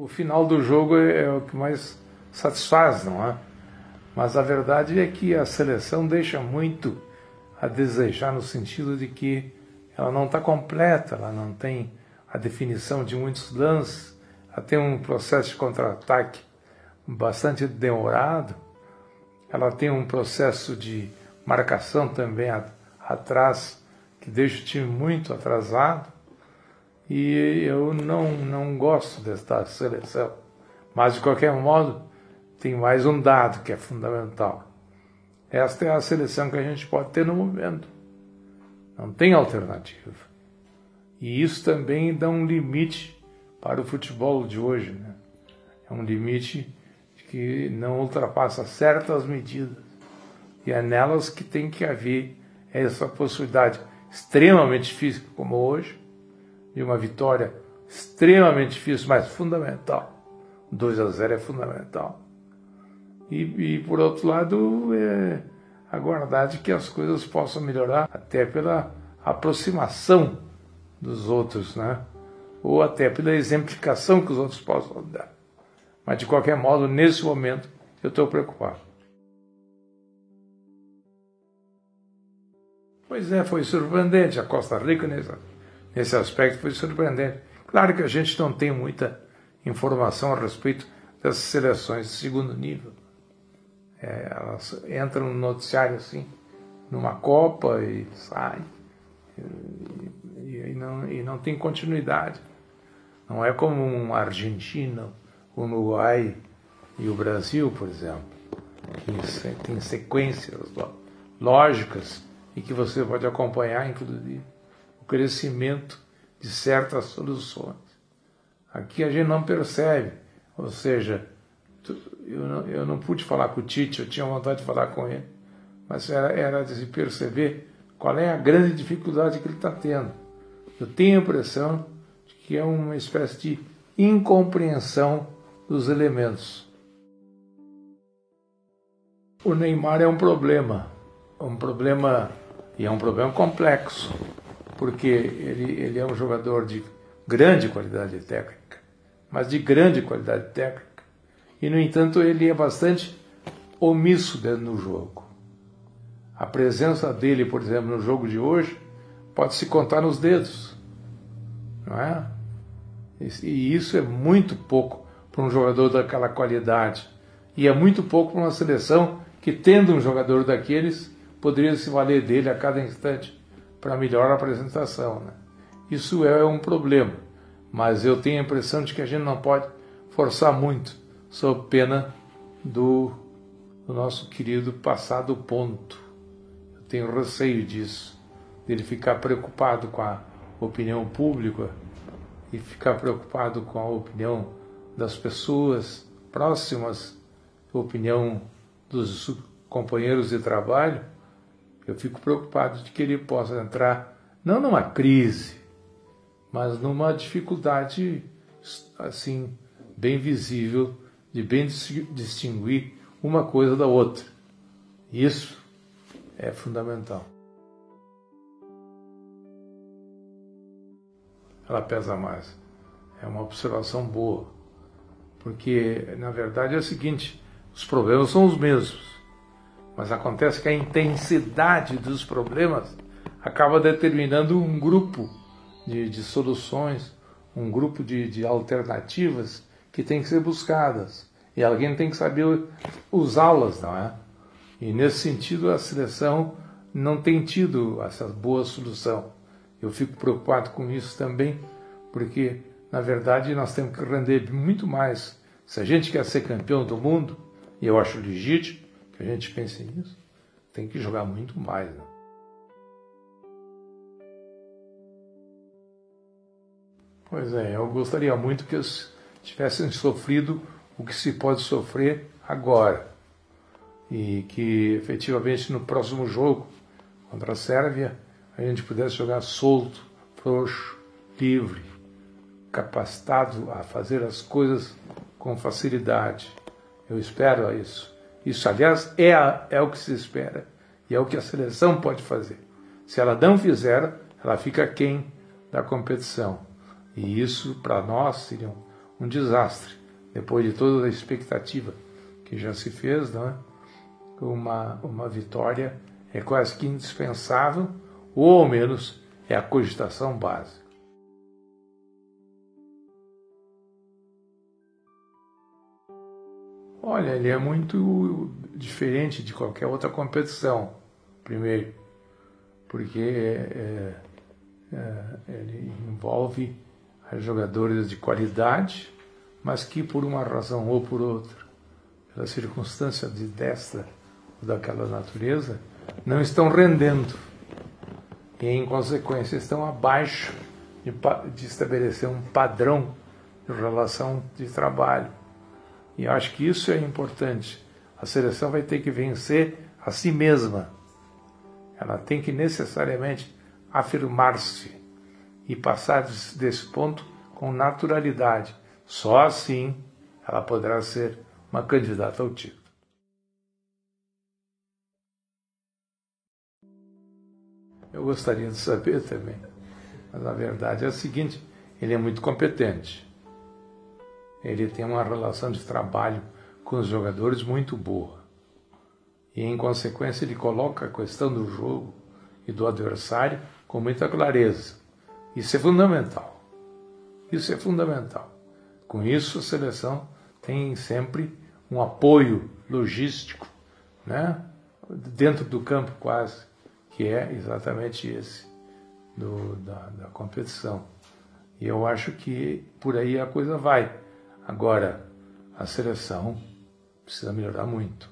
o final do jogo é o que mais satisfaz, não é? Mas a verdade é que a seleção deixa muito a desejar no sentido de que ela não está completa, ela não tem a definição de muitos lances, ela tem um processo de contra-ataque bastante demorado, ela tem um processo de marcação também atrás que deixa o time muito atrasado, e eu não gosto desta seleção. Mas, de qualquer modo, tem mais um dado que é fundamental. Esta é a seleção que a gente pode ter no momento. Não tem alternativa. E isso também dá um limite para o futebol de hoje, né? É um limite que não ultrapassa certas medidas. E é nelas que tem que haver essa possibilidade extremamente difícil, como hoje, de uma vitória extremamente difícil, mas fundamental. 2-0 é fundamental. E por outro lado, aguardar de que as coisas possam melhorar até pela aproximação dos outros, né? Ou até pela exemplificação que os outros possam dar. Mas, de qualquer modo, nesse momento, eu estou preocupado. Pois é, foi surpreendente. A Costa Rica, nesse aspecto, foi surpreendente. Claro que a gente não tem muita informação a respeito dessas seleções de segundo nível. Elas entram no noticiário assim, numa Copa e saem. E não tem continuidade. Não é como a Argentina, o Uruguai e o Brasil, por exemplo, que tem sequências lógicas e que você pode acompanhar, inclusive, o crescimento de certas soluções. Aqui a gente não percebe, ou seja, eu não pude falar com o Tite, eu tinha vontade de falar com ele, mas era de se perceber qual é a grande dificuldade que ele está tendo. Eu tenho a impressão de que é uma espécie de incompreensão dos elementos. O Neymar é um problema e é um problema complexo, porque ele é um jogador de grande qualidade técnica, mas de grande qualidade técnica, e no entanto ele é bastante omisso dentro do jogo. A presença dele, por exemplo, no jogo de hoje, pode se contar nos dedos, não é? E isso é muito pouco para um jogador daquela qualidade, e é muito pouco para uma seleção que, tendo um jogador daqueles, poderia se valer dele a cada instante para melhor apresentação, né? Isso é um problema, mas eu tenho a impressão de que a gente não pode forçar muito, sob pena do nosso querido passar do ponto. Eu tenho receio disso, dele ficar preocupado com a opinião pública e ficar preocupado com a opinião das pessoas próximas, a opinião dos companheiros de trabalho. Eu fico preocupado de que ele possa entrar, não numa crise, mas numa dificuldade, assim, bem visível, de bem distinguir uma coisa da outra. Isso é fundamental. Ela pesa mais. É uma observação boa, porque, na verdade, é o seguinte, os problemas são os mesmos, mas acontece que a intensidade dos problemas acaba determinando um grupo de soluções, um grupo de alternativas que tem que ser buscadas, e alguém tem que saber usá-las, não é? E nesse sentido a seleção não tem tido essa boa solução. Eu fico preocupado com isso também, porque na verdade nós temos que render muito mais. Se a gente quer ser campeão do mundo, e eu acho legítimo que a gente pense nisso, tem que jogar muito mais, né? Pois é, eu gostaria muito que eles tivessem sofrido o que se pode sofrer agora. E que, efetivamente, no próximo jogo, contra a Sérvia, a gente pudesse jogar solto, frouxo, livre, capacitado a fazer as coisas com facilidade. Eu espero isso. Isso, aliás, é o que se espera. E é o que a seleção pode fazer. Se ela não fizer, ela fica aquém da competição. E isso, para nós, seria um desastre. Depois de toda a expectativa que já se fez, não é? Uma vitória é quase que indispensável, ou ao menos é a cogitação básica. Olha, ele é muito diferente de qualquer outra competição, primeiro, porque ele envolve jogadores de qualidade, mas que por uma razão ou por outra, pela circunstância desta ou daquela natureza, não estão rendendo e, em consequência, estão abaixo de estabelecer um padrão de relação de trabalho. E eu acho que isso é importante. A seleção vai ter que vencer a si mesma. Ela tem que necessariamente afirmar-se e passar desse ponto com naturalidade. Só assim ela poderá ser uma candidata ao título. Eu gostaria de saber também, mas a verdade é a seguinte: ele é muito competente. Ele tem uma relação de trabalho com os jogadores muito boa. E, em consequência, ele coloca a questão do jogo e do adversário com muita clareza. Isso é fundamental. Isso é fundamental. Com isso, a seleção tem sempre um apoio logístico, né? Dentro do campo quase, que é exatamente esse da competição. E eu acho que por aí a coisa vai. Agora, a seleção precisa melhorar muito.